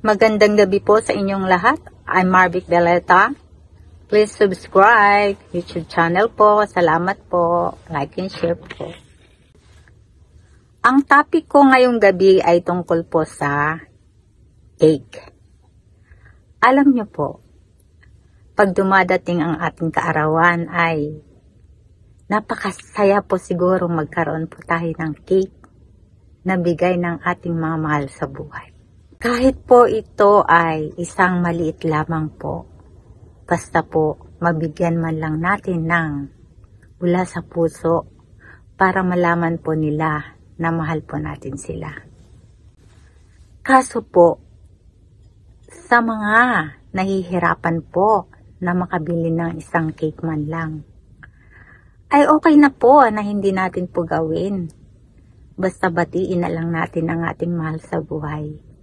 Magandang gabi po sa inyong lahat. I'm Marvic Beleta. Please subscribe YouTube channel po. Salamat po. Like and share po. Ang topic ko ngayong gabi ay tungkol po sa cake. Alam niyo po, pag dumadating ang ating kaarawan ay napakasaya po siguro magkaroon po tayo ng cake na bigay ng ating mga mahal sa buhay. Kahit po ito ay isang maliit lamang po, basta po mabigyan man lang natin ng mula sa puso para malaman po nila na mahal po natin sila. Kaso po, sa mga nahihirapan po na makabili ng isang cake man lang, ay okay na po na hindi natin po gawin. Basta batiin na lang natin ang ating mahal sa buhay.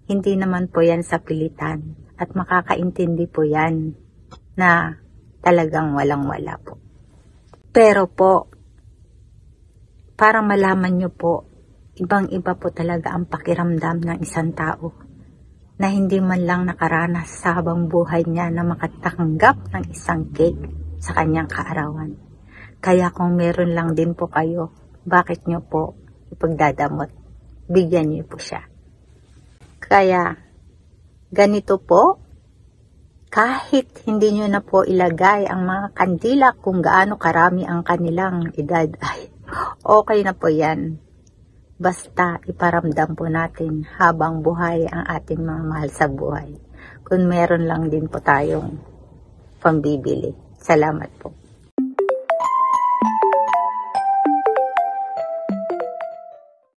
Hindi naman po yan sa pilitan at makakaintindi po yan na talagang walang-wala po. Pero po, para malaman nyo po, ibang-iba po talaga ang pakiramdam ng isang tao na hindi man lang nakaranas sa habang buhay niya na makatanggap ng isang cake sa kanyang kaarawan. Kaya kung meron lang din po kayo, bakit nyo po ipagdadamot? Bigyan nyo po siya. Kaya, ganito po, kahit hindi nyo na po ilagay ang mga kandila kung gaano karami ang kanilang edad, ay okay na po yan. Basta iparamdam po natin habang buhay ang ating mga mahal sa buhay. Kung meron lang din po tayong pambibili. Salamat po.